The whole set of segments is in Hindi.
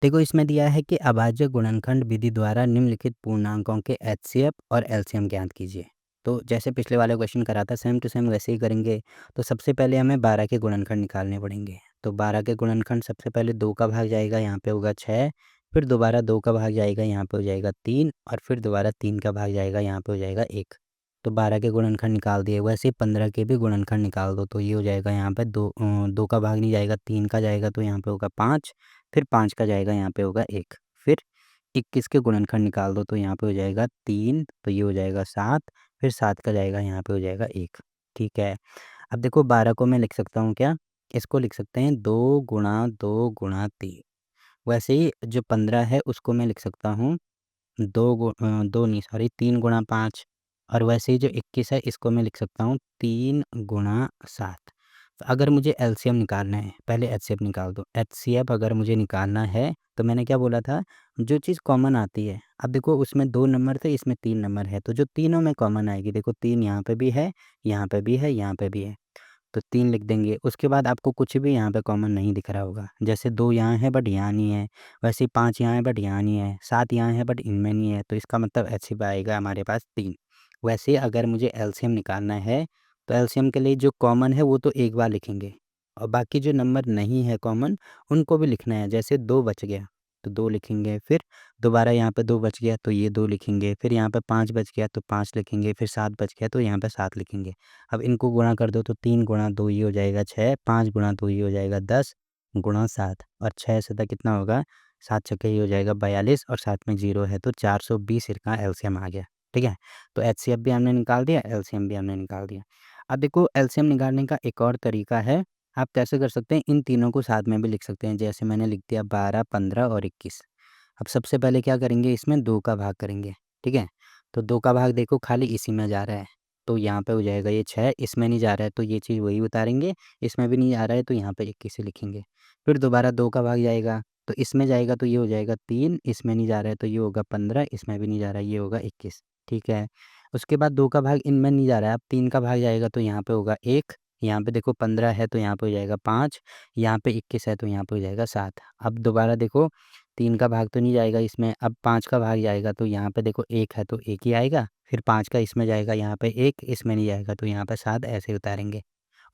देखो इसमें दिया है कि अभाज्य गुणनखंड विधि द्वारा निम्नलिखित पूर्णांकों के एचसीएफ और एलसीएम ज्ञात कीजिए। तो जैसे पिछले वाले क्वेश्चन करा था सेम टू सेम वैसे ही करेंगे। तो सबसे पहले हमें 12 के गुणनखंड निकालने पड़ेंगे। तो 12 के गुणनखंड सबसे पहले 2 का भाग जाएगा, यहाँ पे होगा 6, फिर दोबारा 2 का भाग जाएगा, यहाँ पे हो जाएगा 3, और फिर दोबारा 3 का भाग जाएगा, यहाँ पे हो जाएगा 1। तो 12 के गुणनखंड निकाल दिए। वैसे ही 15 के भी गुणनखंड निकाल दो। तो ये हो जाएगा यहाँ पे 2 का भाग नहीं जाएगा, 3 का जाएगा, तो यहाँ पे होगा 5, फिर 5 का जाएगा, यहाँ पे होगा 1। फिर 21 के गुणनखंड निकाल दो। तो यहाँ पे हो जाएगा 3, तो ये हो जाएगा 7, फिर 7 का जाएगा, यहाँ पे हो जाएगा 1। ठीक है। अब देखो 12 को मैं लिख सकता हूँ क्या, इसको लिख सकते हैं 2 गुणा 2 गुणा 3। वैसे ही जो 15 है उसको मैं लिख सकता हूँ 2 नहीं सॉरी 3 गुणा 5। और वैसे ही जो 21 है इसको मैं लिख सकता हूँ 3 गुणा 7। तो अगर मुझे एलसीएम निकालना है, पहले एचसीएफ निकाल दो। एचसीएफ अगर मुझे निकालना है तो मैंने क्या बोला था, जो चीज़ कॉमन आती है। अब देखो उसमें 2 नंबर थे, इसमें 3 नंबर है, तो जो तीनों में कॉमन आएगी, देखो 3 यहाँ पे भी है, यहाँ पे भी है, यहाँ पे भी है, तो 3 लिख देंगे। उसके बाद आपको कुछ भी यहाँ पे कॉमन नहीं दिख रहा होगा, जैसे 2 यहाँ है बट यहाँ नहीं है, वैसे ही 5 यहाँ है बट यहाँ नहीं है, 7 यहाँ है बट इनमें नहीं है, तो इसका मतलब एचसीएफ आएगा हमारे पास 3। वैसे ही अगर मुझे एलसीएम निकालना है तो एलसीएम के लिए जो कॉमन है वो तो एक बार लिखेंगे, और बाकी जो नंबर नहीं है कॉमन उनको भी लिखना है। जैसे 2 बच गया तो 2 लिखेंगे, फिर दोबारा यहाँ पे 2 बच गया तो ये 2 लिखेंगे, फिर यहाँ पे 5 बच गया तो 5 लिखेंगे, फिर 7 बच गया तो यहाँ पे 7 लिखेंगे। अब इनको गुणा कर दो तो 3 गुणा 2 ये हो जाएगा 6, 5 गुणा 2 ये हो जाएगा 10 गुणा 7, और 6 से तक कितना होगा, 7 छक्के ये हो जाएगा 42, और साथ में 0 है तो 420 इसका एलसीएम आ गया। ठीक है। तो एचसीएफ भी हमने निकाल दिया, एलसीएम भी हमने निकाल दिया। अब देखो एलसीएम निकालने का एक और तरीका है। आप कैसे कर सकते हैं, इन तीनों को साथ में भी लिख सकते हैं। जैसे मैंने लिख दिया 12, 15 और 21। अब सबसे पहले क्या करेंगे, इसमें 2 का भाग करेंगे। ठीक है। तो 2 का भाग देखो खाली इसी में जा रहा है, तो यहाँ पे हो जाएगा ये 6, इसमें नहीं जा रहा है तो ये चीज़ वही उतारेंगे, इसमें भी नहीं आ रहा है तो यहाँ पे 21 ही लिखेंगे। फिर दोबारा 2 का भाग जाएगा, तो इसमें जाएगा तो ये हो जाएगा 3, इसमें नहीं जा रहा है तो ये होगा 15, इसमें भी नहीं जा रहा है, ये होगा 21। ठीक है। उसके बाद 2 का भाग इनमें नहीं जा रहा है, अब 3 का भाग जाएगा तो यहाँ पे होगा 1, यहाँ पे देखो 15 है तो यहाँ पे हो जाएगा 5, यहाँ पे 21 है तो यहाँ पे हो जाएगा 7। अब दोबारा देखो 3 का भाग तो नहीं जाएगा इसमें, अब 5 का भाग जाएगा तो यहाँ पे देखो 1 है तो 1 ही आएगा, फिर 5 का इसमें जाएगा, यहाँ पे 1, इसमें नहीं जाएगा तो यहाँ पे 7, ऐसे ही उतारेंगे।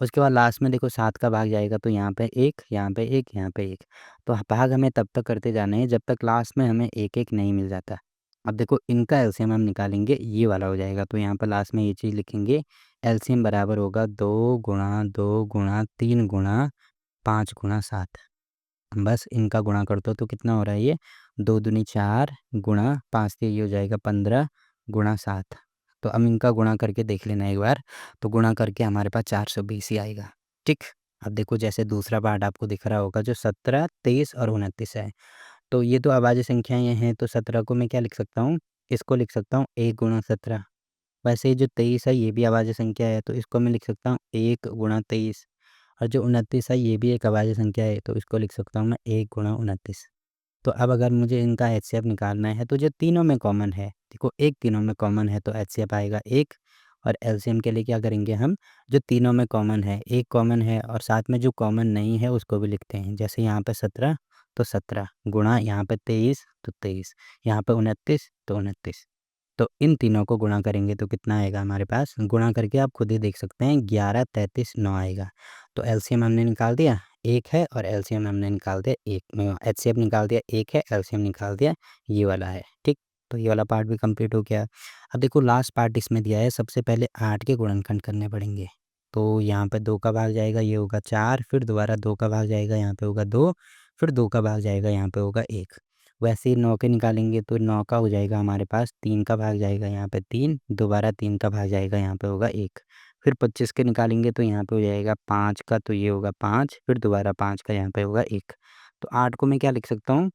उसके बाद लास्ट में देखो 7 का भाग जाएगा तो यहाँ पे 1, यहाँ पे 1, यहाँ पे 1। तो भाग हमें तब तक करते जाना है जब तक लास्ट में हमें 1-1 नहीं मिल जाता। अब देखो इनका एलसीएम हम निकालेंगे, ये वाला हो जाएगा, तो यहाँ पर लास्ट में ये चीज़ लिखेंगे, एलसीएम बराबर होगा 2 गुणा 2 गुणा 3 गुणा 5 गुणा 7। बस इनका गुणा कर दो तो कितना हो रहा है, ये 2 दूनी 4 गुणा 5 से ये हो जाएगा 15 गुणा 7। तो अब इनका गुणा करके देख लेना एक बार, तो गुणा करके हमारे पास 420 ही आएगा। ठीक। अब देखो जैसे दूसरा पार्ट आपको दिख रहा होगा जो 17, 23 और 29 है। तो ये तो अभाज्य संख्याएँ हैं, तो 17 को मैं क्या लिख सकता हूँ, इसको लिख सकता हूँ 1 गुणा 17। वैसे ही जो 23 है ये भी अभाज्य संख्या है, तो इसको मैं लिख सकता हूँ 1 गुणा 23। और जो 29 है ये भी एक अभाज्य संख्या है, तो इसको लिख सकता हूँ मैं 1 गुणा 29। तो अब अगर मुझे इनका एचसीएफ निकालना है तो जो तीनों में कॉमन है, देखो एक तीनों में कॉमन है तो एचसीएफ आएगा 1। और एलसीएम के लिए क्या करेंगे हम, जो तीनों में कॉमन है, एक कॉमन है और साथ में जो कॉमन नहीं है उसको भी लिखते हैं। जैसे यहाँ पे 17 तो 17 गुणा यहाँ पे 23 तो 23, यहाँ पे 29 तो 29। तो इन तीनों को गुणा करेंगे तो कितना आएगा हमारे पास, गुणा करके आप खुद ही देख सकते हैं, 11, 33, 9 आएगा। तो एलसीएम हमने निकाल दिया 1 है, और एलसीएम हमने निकाल दिया 1, एचसीएफ निकाल दिया 1 है, एलसीएम निकाल दिया ये वाला है। ठीक। तो ये वाला पार्ट भी कंप्लीट हो गया। अब देखो लास्ट पार्ट इसमें दिया है, सबसे पहले 8 के गुणनखंड करने पड़ेंगे। तो यहाँ पे 2 का भाग जाएगा, ये होगा 4, फिर दोबारा 2 का भाग जाएगा, यहाँ पे होगा 2, फिर 2 का भाग जाएगा, यहाँ पे होगा 1। वैसे ही 9 के निकालेंगे तो 9 का हो जाएगा हमारे पास, 3 का भाग जाएगा यहाँ पे 3, दोबारा 3 का भाग जाएगा, यहाँ पे होगा 1। फिर 25 के निकालेंगे तो यहाँ पे हो जाएगा 5 का, तो ये होगा 5, फिर दोबारा 5 का, यहाँ पे होगा 1। तो 8 को मैं क्या लिख सकता हूँ,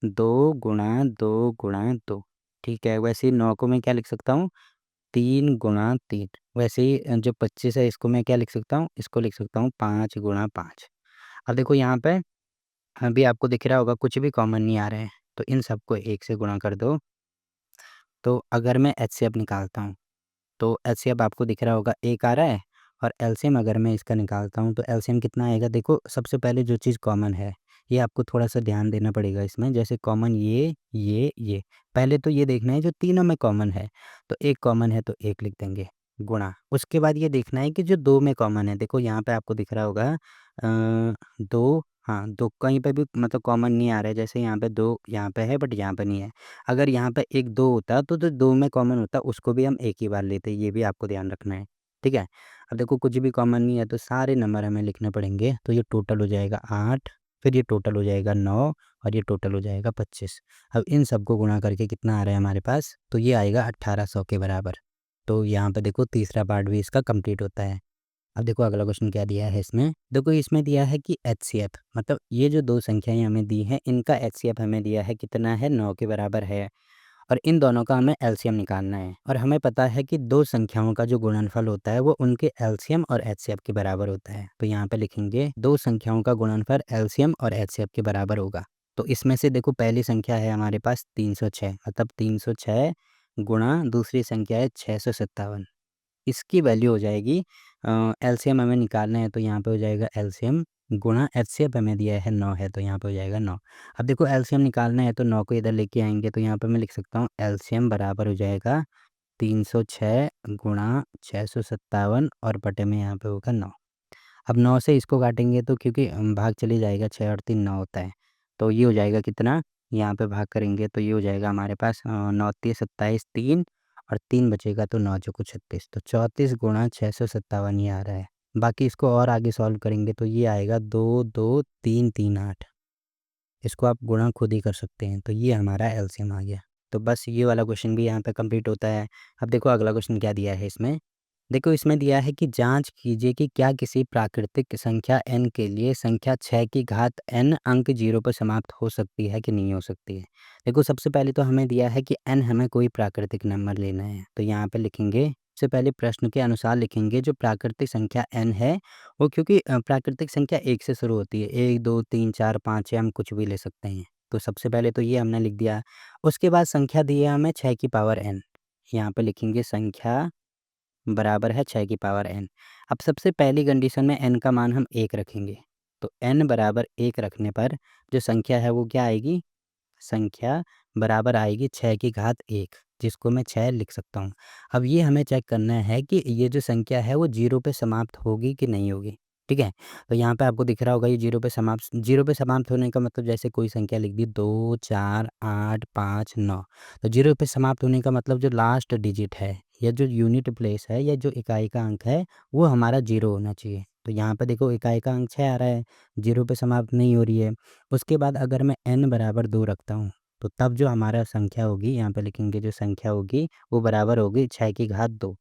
2 गुणा 2 गुणा 2। ठीक है। वैसे ही 9 को मैं क्या लिख सकता हूँ, 3 गुणा 3। वैसे ही जो 25 है इसको मैं क्या लिख सकता हूँ, इसको लिख सकता हूँ 5 गुणा 5। अब देखो यहाँ पे अभी आपको दिख रहा होगा कुछ भी कॉमन नहीं आ रहे हैं, तो इन सबको 1 से गुणा कर दो। तो अगर मैं एचसीएफ निकालता हूँ तो एचसीएफ आपको दिख रहा होगा 1 आ रहा है, और एलसीएम अगर मैं इसका निकालता हूँ तो एलसीएम कितना आएगा, देखो सबसे पहले जो चीज़ कॉमन है ये आपको थोड़ा-सा ध्यान देना पड़ेगा इसमें। जैसे कॉमन ये। पहले तो ये देखना है जो तीनों में कॉमन है, तो एक कॉमन है तो 1 लिख देंगे, गुणा। उसके बाद ये देखना है कि जो 2 में कॉमन है, देखो यहाँ पे आपको दिख रहा होगा 2, हाँ, 2 कहीं पे भी मतलब कॉमन नहीं आ रहा है। जैसे यहाँ पे 2 यहाँ पे है बट यहाँ पे नहीं है। अगर यहाँ पे एक 2 होता तो जो 2 में कॉमन होता उसको भी हम एक ही बार लेते, ये भी आपको ध्यान रखना है, ठीक है? अब देखो कुछ भी कॉमन नहीं है तो सारे नंबर हमें लिखने पड़ेंगे, तो ये टोटल हो जाएगा 8, फिर ये टोटल हो जाएगा 9 और ये टोटल हो जाएगा 25। अब इन सबको गुणा करके कितना आ रहा है हमारे पास, तो ये आएगा 1800 के बराबर। तो यहाँ पे देखो तीसरा पार्ट भी इसका कंप्लीट होता है। अब देखो अगला क्वेश्चन क्या दिया है इसमें, देखो इसमें दिया है कि एचसीएफ मतलब ये जो 2 संख्याएँ हमें दी हैं इनका एचसीएफ हमें दिया है कितना है, 9 के बराबर है। और इन दोनों का हमें एलसीएम निकालना है और हमें पता है कि 2 संख्याओं का जो गुणनफल होता है वो उनके एलसीएम और एचसीएफ के बराबर होता है। तो यहाँ पे लिखेंगे 2 संख्याओं का गुणनफल एलसीएम और एचसीएफ के बराबर होगा। तो इसमें से देखो पहली संख्या है हमारे पास 306 मतलब 306 गुणा दूसरी संख्या है 657। इसकी वैल्यू हो जाएगी एलसीएम हमें निकालना है तो यहाँ पे हो जाएगा एलसीएम गुणा एचसीएफ हमें दिया है 9 है तो यहाँ पे हो जाएगा 9। अब देखो एलसीएम निकालना है तो 9 को इधर लेके आएंगे तो यहाँ पे मैं लिख सकता हूँ एलसीएम बराबर हो जाएगा 306 गुणा 657 और बटे में यहाँ पे होगा 9। अब 9 से इसको काटेंगे तो क्योंकि भाग चली जाएगा, 6 और 3 9 होता है, तो ये हो जाएगा कितना, यहाँ पे भाग करेंगे तो ये हो जाएगा हमारे पास 9 3 27 3 और 3 बचेगा तो 9 चौको 36 तो 34 गुणा 657 ये आ रहा है। बाकी इसको और आगे सॉल्व करेंगे तो ये आएगा 2 2 3 3 8। इसको आप गुणा खुद ही कर सकते हैं, तो ये हमारा एलसीएम आ गया। तो बस ये वाला क्वेश्चन भी यहाँ पे कंप्लीट होता है। अब देखो अगला क्वेश्चन क्या दिया है इसमें, देखो इसमें दिया है कि जांच कीजिए कि क्या किसी प्राकृतिक संख्या n के लिए संख्या 6 की घात n अंक 0 पर समाप्त हो सकती है कि नहीं हो सकती है। देखो सबसे पहले तो हमें दिया है कि n हमें कोई प्राकृतिक नंबर लेना है, तो यहाँ पे लिखेंगे सबसे पहले प्रश्न के अनुसार लिखेंगे जो प्राकृतिक संख्या n है वो, क्योंकि प्राकृतिक संख्या 1 से शुरू होती है, 1 2 3 4 5 6 हम कुछ भी ले सकते हैं। तो सबसे पहले तो ये हमने लिख दिया। उसके बाद संख्या दी है हमें 6 की पावर n, यहाँ पे लिखेंगे संख्या बराबर है 6 की पावर n। अब सबसे पहली कंडीशन में n का मान हम 1 रखेंगे, तो n बराबर 1 रखने पर जो संख्या है वो क्या आएगी, संख्या बराबर आएगी 6 की घात 1, जिसको मैं 6 लिख सकता हूँ। अब ये हमें चेक करना है कि ये जो संख्या है वो 0 पे समाप्त होगी कि नहीं होगी, ठीक है? तो यहाँ पे आपको दिख रहा होगा ये 0 पे समाप्त होने का मतलब जैसे कोई संख्या लिख दी 2 4 8 5 9, तो 0 पे समाप्त होने का मतलब जो लास्ट डिजिट है या जो यूनिट प्लेस है या जो इकाई का अंक है वो हमारा 0 होना चाहिए। तो यहाँ पे देखो इकाई का अंक 6 आ रहा है, 0 पे समाप्त नहीं हो रही है। उसके बाद अगर मैं n बराबर 2 रखता हूँ, तो तब जो हमारा संख्या होगी यहाँ पे लिखेंगे जो संख्या होगी वो बराबर होगी 6 की घात 2।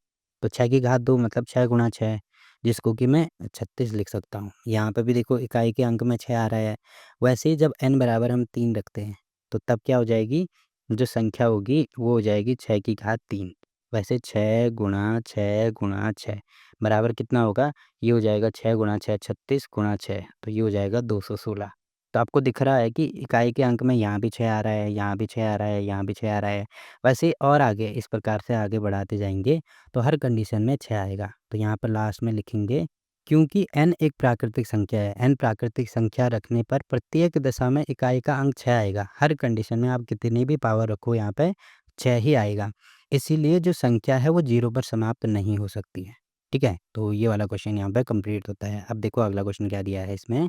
तो 6 की घात 2 मतलब 6 गुणा 6, जिसको कि मैं 36 लिख सकता हूँ। यहाँ पे भी देखो इकाई के अंक में 6 आ रहा है। वैसे ही जब n बराबर हम 3 रखते हैं तो तब क्या हो जाएगी, जो संख्या होगी वो हो जाएगी 6 की घात 3। वैसे 6 गुणा 6 गुणा 6 बराबर कितना होगा, ये हो जाएगा 6 गुणा 6 36 गुणा 6, तो ये हो जाएगा 216। तो आपको दिख रहा है कि इकाई के अंक में यहाँ भी 6 आ रहा है, यहाँ भी 6 आ रहा है, यहाँ भी 6 आ रहा है। वैसे ही और आगे इस प्रकार से आगे बढ़ाते जाएँगे तो हर कंडीशन में 6 आएगा। तो यहाँ पर लास्ट में लिखेंगे क्योंकि n एक प्राकृतिक संख्या है, n प्राकृतिक संख्या रखने पर प्रत्येक दशा में इकाई का अंक 6 आएगा। हर कंडीशन में आप कितनी भी पावर रखो यहाँ पे 6 ही आएगा। इसीलिए जो संख्या है वो 0 पर समाप्त नहीं हो सकती है, ठीक है? तो ये वाला क्वेश्चन यहाँ पे कंप्लीट होता है। अब देखो अगला क्वेश्चन क्या दिया है इसमें,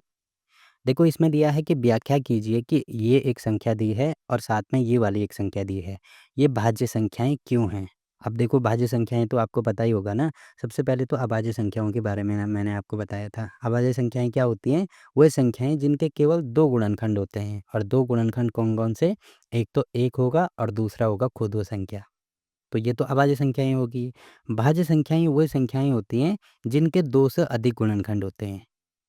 देखो इसमें दिया है कि व्याख्या कीजिए कि ये एक संख्या दी है और साथ में ये वाली एक संख्या दी है। ये भाज्य संख्याएँ क्यों हैं? अब देखो भाज्य संख्याएँ तो आपको पता ही होगा ना। सबसे पहले तो अभाज्य संख्याओं के बारे में ना मैंने आपको बताया था। अभाज्य संख्याएँ क्या होती हैं? वो संख्याएँ जिनके केवल 2 गुणनखंड होते हैं और 2 गुणनखंड कौन-कौन से? एक तो 1 होगा और दूसरा होगा खुद वो संख्या। तो ये तो अभाज्य संख्याएँ होगी। भाज्य संख्याएँ वो संख्याएँ होती हैं जिनके 2 से अधिक गुणनखंड होते हैं।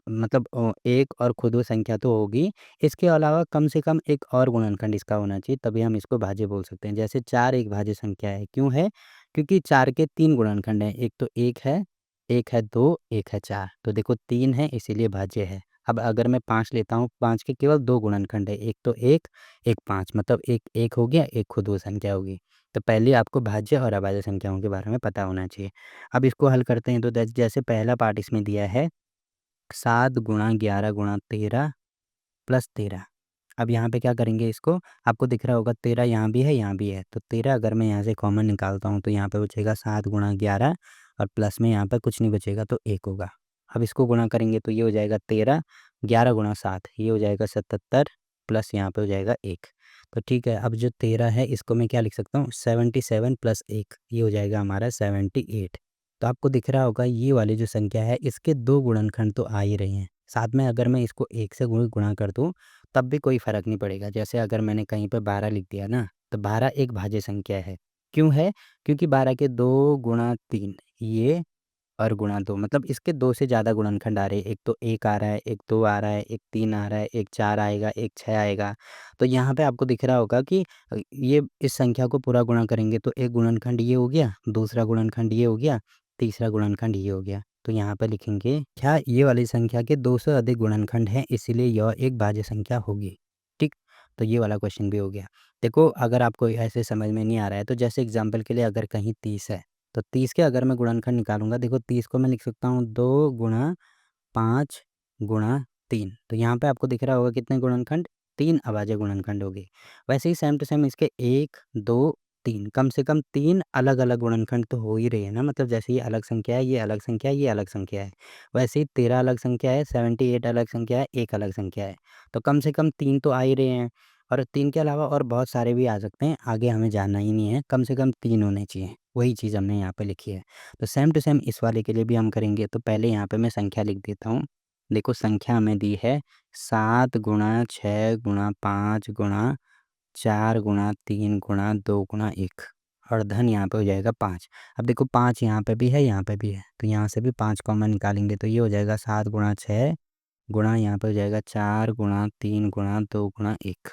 मतलब एक और खुद वो संख्या तो होगी, इसके अलावा कम से कम एक और गुणनखंड इसका होना चाहिए, तभी हम इसको भाज्य बोल सकते हैं। जैसे 4 एक भाज्य संख्या है, क्यों है? क्योंकि 4 के 3 गुणनखंड हैं, एक तो 1 है 2, 1 है 4, तो देखो 3 है इसीलिए भाज्य है। अब अगर मैं 5 लेता हूँ, 5 के केवल 2 गुणनखंड है, एक तो 1, एक 5 मतलब एक 1 हो गया, एक खुद वो संख्या होगी। तो पहले आपको भाज्य और अभाज्य संख्याओं के बारे में पता होना चाहिए। अब इसको हल करते हैं तो जैसे पहला पार्ट इसमें दिया है 7 गुणा 11 गुणा 13 प्लस 13। अब यहाँ पे क्या करेंगे इसको, आपको दिख रहा होगा 13 यहाँ भी है, यहाँ भी है, तो 13 अगर मैं यहाँ से कॉमन निकालता हूँ तो यहाँ पे बचेगा 7 गुणा 11 और प्लस में यहाँ पे कुछ नहीं बचेगा तो 1 होगा। अब इसको गुणा करेंगे तो ये हो जाएगा 13, 11 गुणा 7 ये हो जाएगा 77 प्लस यहाँ पे हो जाएगा 1। तो ठीक है, अब जो 13 है इसको मैं क्या लिख सकता हूँ, 77 प्लस 1 ये हो जाएगा हमारा 78। तो आपको दिख रहा होगा ये वाली जो संख्या है इसके 2 गुणनखंड तो आ ही रहे हैं। साथ में अगर मैं इसको 1 से गुणा कर दूँ तब भी कोई फ़र्क नहीं पड़ेगा। जैसे अगर मैंने कहीं पे 12 लिख दिया ना, तो 12 एक भाज्य संख्या है। क्यों है? क्योंकि 12 के 2 गुणा 3 ये और गुणा 2 मतलब इसके 2 से ज़्यादा गुणनखंड आ रहे हैं। एक तो 1 आ रहा है, एक 2 आ रहा है, एक 3 आ रहा है, एक 4 आएगा, एक 6 आएगा। तो यहाँ पे आपको दिख रहा होगा कि ये इस संख्या को पूरा गुणा करेंगे तो एक गुणनखंड ये हो गया, दूसरा गुणनखंड ये हो गया, तीसरा गुणनखंड ये हो गया। तो यहाँ पे लिखेंगे क्या ये वाली संख्या के 2 से अधिक गुणनखंड हैं इसीलिए यह एक भाज्य संख्या होगी। ठीक? तो ये वाला क्वेश्चन भी हो गया। देखो अगर आपको ऐसे समझ में नहीं आ रहा है तो जैसे एग्ज़ाम्पल के लिए अगर कहीं 30 है तो 30 के अगर मैं गुणनखंड निकालूँगा, देखो 30 को मैं लिख सकता हूँ 2 गुणा 5 गुणा 3। तो यहाँ पे आपको दिख रहा होगा कितने गुणनखंड, 3 अभाज्य गुणनखंड हो गए। वैसे ही सेम टू सेम इसके 1, 2, 3 कम से कम 3 अलग-अलग गुणनखंड तो हो ही रहे हैं ना, मतलब जैसे ये अलग संख्या है, ये अलग संख्या है, ये अलग संख्या है। वैसे ही 13 अलग संख्या है, 78 अलग संख्या है, 1 अलग संख्या है। तो कम से कम 3 तो आ ही रहे हैं और 3 के अलावा और बहुत सारे भी आ सकते हैं, आगे हमें जानना ही नहीं है, कम से कम 3 होने चाहिए। वही चीज़ हमने यहाँ पे लिखी है। तो सेम टू सेम इस वाले के लिए भी हम करेंगे, तो पहले यहाँ पे मैं संख्या लिख देता हूँ। देखो संख्या हमें दी है 7 गुणा 6 गुणा 5 गुणा 4 गुणा 3 गुणा 2 गुणा 1 और धन यहाँ पे हो जाएगा 5। अब देखो 5 यहाँ पे भी है, यहाँ पे भी है, तो यहाँ से भी 5 कॉमन निकालेंगे तो ये हो जाएगा 7 गुणा 6 गुणा यहाँ पे हो जाएगा 4 गुणा 3 गुणा 2 गुणा 1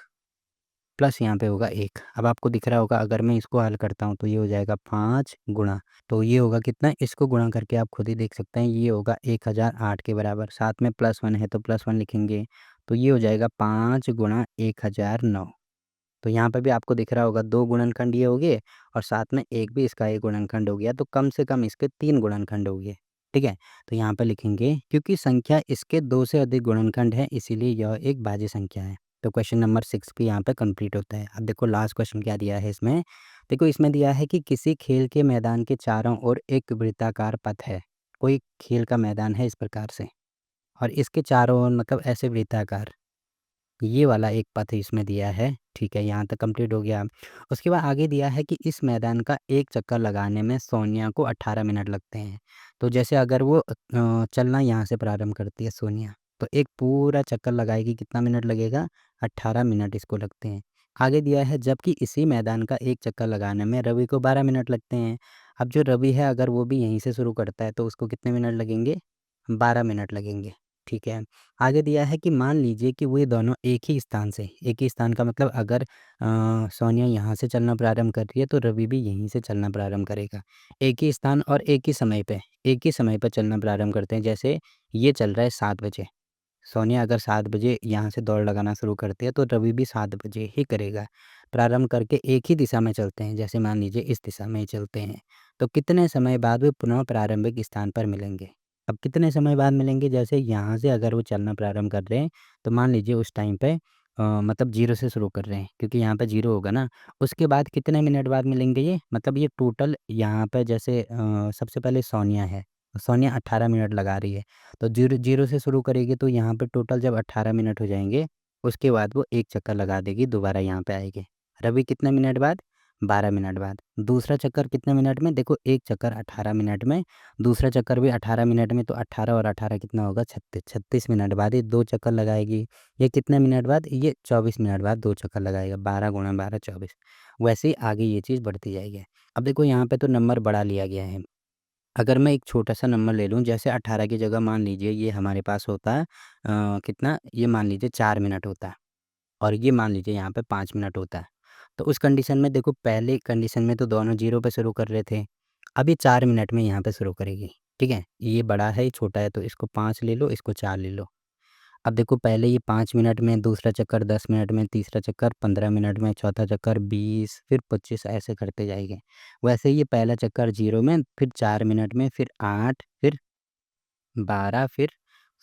प्लस यहाँ पे होगा 1। अब आपको दिख रहा होगा अगर मैं इसको हल करता हूँ तो ये हो जाएगा 5 गुणा, तो ये होगा कितना, इसको गुणा करके आप खुद ही देख सकते हैं, ये होगा 1008 के बराबर, साथ में +1 है तो +1 लिखेंगे, तो ये हो जाएगा 5 गुणा 1009। तो यहाँ पे भी आपको दिख रहा होगा 2 गुणनखंड ये हो गए और साथ में एक भी इसका एक गुणनखंड हो गया, तो कम से कम इसके 3 गुणनखंड हो गए। ठीक है? तो यहाँ पे लिखेंगे क्योंकि संख्या इसके 2 से अधिक गुणनखंड है इसीलिए यह एक भाज्य संख्या है। तो क्वेश्चन नंबर 6 भी यहाँ पे कंप्लीट होता है। अब देखो लास्ट क्वेश्चन क्या दिया है इसमें। देखो इसमें दिया है कि किसी खेल के मैदान के चारों ओर एक वृत्ताकार पथ है। कोई खेल का मैदान है इस प्रकार से और इसके चारों ओर मतलब ऐसे वृत्ताकार ये वाला एक पथ इसमें दिया है, ठीक है, यहाँ तक कंप्लीट हो गया। उसके बाद आगे दिया है कि इस मैदान का एक चक्कर लगाने में सोनिया को 18 मिनट लगते हैं। तो जैसे अगर वो चलना यहाँ से प्रारंभ करती है सोनिया, तो एक पूरा चक्कर लगाएगी कितना मिनट लगेगा? 18 मिनट इसको लगते हैं। आगे दिया है जबकि इसी मैदान का एक चक्कर लगाने में रवि को 12 मिनट लगते हैं। अब जो रवि है अगर वो भी यहीं से शुरू करता है तो उसको कितने मिनट लगेंगे? 12 मिनट लगेंगे, ठीक है। आगे दिया है कि मान लीजिए कि वे दोनों एक ही स्थान का मतलब अगर सोनिया यहाँ से चलना प्रारंभ कर रही है तो रवि भी यहीं से चलना प्रारंभ करेगा। एक ही स्थान और एक ही समय पे चलना प्रारंभ करते हैं। जैसे ये चल रहा है 7 बजे, सोनिया अगर 7 बजे यहाँ से दौड़ लगाना शुरू करती है तो रवि भी 7 बजे ही करेगा। प्रारंभ करके एक ही दिशा में चलते हैं, जैसे मान लीजिए इस दिशा में ही चलते हैं। तो कितने समय बाद वे पुनः प्रारंभिक स्थान पर मिलेंगे? अब कितने समय बाद मिलेंगे? जैसे यहाँ से अगर वो चलना प्रारंभ कर रहे हैं तो मान लीजिए उस टाइम पे मतलब 0 से शुरू कर रहे हैं क्योंकि यहाँ पे 0 होगा ना। उसके बाद कितने मिनट बाद मिलेंगे ये? मतलब ये टोटल यहाँ पे जैसे सबसे पहले सोनिया है, सोनिया 18 मिनट लगा रही है। तो 0 से शुरू करेगी तो यहाँ पे टोटल जब 18 मिनट हो जाएँगे, उसके बाद वो एक चक्कर लगा देगी, दोबारा यहाँ पे आएगी। रवि कितने मिनट बाद? 12 मिनट बाद। दूसरा चक्कर कितने मिनट में? देखो एक चक्कर 18 मिनट में, दूसरा चक्कर भी 18 मिनट में, तो 18 और 18 कितना होगा? 36, 36 मिनट बाद ये 2 चक्कर लगाएगी। ये कितने मिनट बाद? ये 24 मिनट बाद 2 चक्कर लगाएगा। 12 गुणा 12 24। वैसे ही आगे ये चीज़ बढ़ती जाएगी। अब देखो यहाँ पे तो नंबर बढ़ा लिया गया है। अगर मैं एक छोटा-सा नंबर ले लूँ जैसे 18 की जगह मान लीजिए ये हमारे पास होता है कितना, ये मान लीजिए 4 मिनट होता है और ये मान लीजिए यहाँ पे 5 मिनट होता है। तो उस कंडीशन में देखो पहले कंडीशन में तो दोनों 0 पे शुरू कर रहे थे। अब ये 4 मिनट में यहाँ पे शुरू करेगी, ठीक है? ये बड़ा है, ये छोटा है तो इसको 5 ले लो, इसको 4 ले लो। अब देखो पहले ये 5 मिनट में, दूसरा चक्कर 10 मिनट में, तीसरा चक्कर 15 मिनट में, चौथा चक्कर 20 फिर 25 ऐसे करते जाएँगे। वैसे ही ये पहला चक्कर 0 में, फिर 4 मिनट में, फिर 8 फिर 12 फिर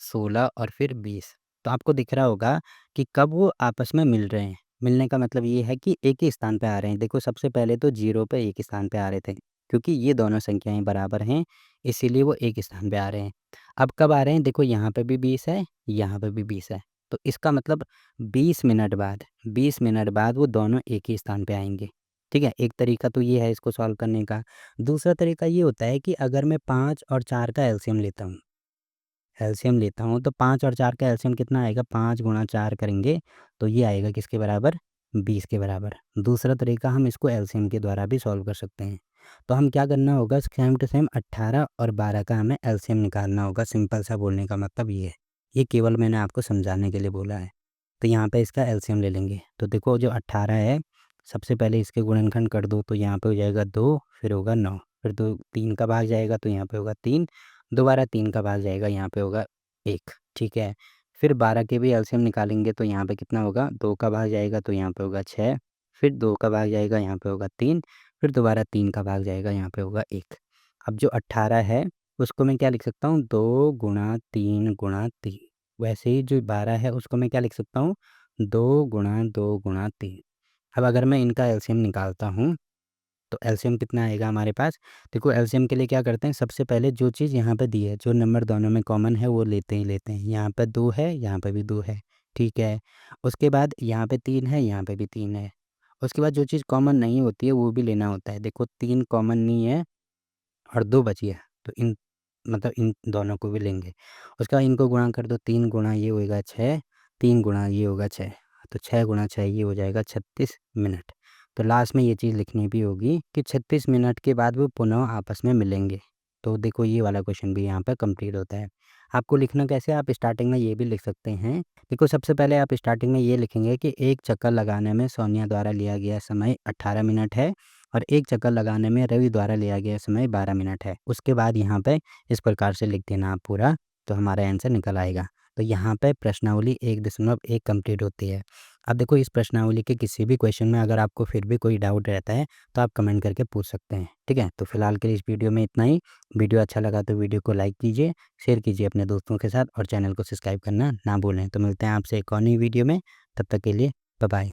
16 और फिर 20। तो आपको दिख रहा होगा कि कब वो आपस में मिल रहे हैं। मिलने का मतलब ये है कि एक ही स्थान पे आ रहे हैं। देखो सबसे पहले तो 0 पे एक ही स्थान पे आ रहे थे, क्योंकि ये दोनों संख्याएँ बराबर हैं, इसीलिए वो एक स्थान पे आ रहे हैं। अब कब आ रहे हैं? देखो यहाँ पे भी 20 है, यहाँ पे भी 20 है। तो इसका मतलब 20 मिनट बाद वो दोनों एक ही स्थान पे आएँगे। ठीक है? एक तरीका तो ये है इसको सॉल्व करने का। दूसरा तरीका ये होता है कि अगर मैं 5 और 4 का एलसीएम लेता हूँ तो 5 और 4 का एलसीएम कितना आएगा? 5 गुणा 4 करेंगे तो ये आएगा किसके बराबर? 20 के बराबर। दूसरा तरीका हम इसको एलसीएम के द्वारा भी सॉल्व कर सकते हैं। तो हम क्या करना होगा, सेम टू सेम 18 और 12 का हमें एलसीएम निकालना होगा। सिंपल सा बोलने का मतलब ये है। ये केवल मैंने आपको समझाने के लिए बोला है। तो यहाँ पे इसका एलसीएम ले लेंगे। तो देखो जो 18 है, सबसे पहले इसके गुणनखंड कर दो तो यहाँ पे हो जाएगा 2, फिर होगा 9, फिर 2 3 का भाग जाएगा तो यहाँ पे होगा 3, दोबारा 3 का भाग जाएगा यहाँ पे होगा 1, ठीक है। फिर 12 के भी एलसीएम निकालेंगे तो यहाँ पे कितना होगा, 2 का भाग जाएगा तो यहाँ पे होगा 6, फिर 2 का भाग जाएगा यहाँ पे होगा 3, फिर दोबारा 3 का भाग जाएगा यहाँ पे होगा 1। अब जो 18 है उसको मैं क्या लिख सकता हूँ, 2 गुणा 3 गुणा 3। वैसे ही जो 12 है उसको मैं क्या लिख सकता हूँ, 2 गुणा 2 गुणा 3। अब अगर मैं इनका एलसीएम निकालता हूँ तो एलसीएम कितना आएगा हमारे पास। देखो एलसीएम के लिए क्या करते हैं, सबसे पहले जो चीज़ यहाँ पे दी है, जो नंबर दोनों में कॉमन है वो लेते ही लेते हैं। यहाँ पे 2 है, यहाँ पे भी 2 है, ठीक है। उसके बाद यहाँ पे 3 है, यहाँ पे भी 3 है। उसके बाद जो चीज़ कॉमन नहीं होती है वो भी लेना होता है। देखो 3 कॉमन नहीं है और 2 बची है, तो इन मतलब इन दोनों को भी लेंगे। उसके बाद इनको गुणा कर दो, 3 गुणा ये होएगा 6, 3 गुणा ये होगा 6, तो 6 गुणा 6 ये हो जाएगा 36 मिनट। तो लास्ट में ये चीज़ लिखनी भी होगी कि 36 मिनट के बाद वो पुनः आपस में मिलेंगे। तो देखो ये वाला क्वेश्चन भी यहाँ पे कंप्लीट होता है। आपको लिखना कैसे है, आप स्टार्टिंग में ये भी लिख सकते हैं। देखो सबसे पहले आप स्टार्टिंग में ये लिखेंगे कि एक चक्कर लगाने में सोनिया द्वारा लिया गया समय 18 मिनट है और एक चक्कर लगाने में रवि द्वारा लिया गया समय 12 मिनट है। उसके बाद यहाँ पे इस प्रकार से लिख देना आप पूरा, तो हमारा आंसर निकल आएगा। तो यहाँ पे प्रश्नावली 1.1 कंप्लीट होती है। अब देखो इस प्रश्नावली के किसी भी क्वेश्चन में अगर आपको फिर भी कोई डाउट रहता है तो आप कमेंट करके पूछ सकते हैं, ठीक है। तो फिलहाल के लिए इस वीडियो में इतना ही। वीडियो अच्छा लगा तो वीडियो को लाइक कीजिए, शेयर कीजिए अपने दोस्तों के साथ और चैनल को सब्सक्राइब करना ना भूलें। तो मिलते हैं आपसे एक और नई वीडियो में, तब तक के लिए बाय बाय।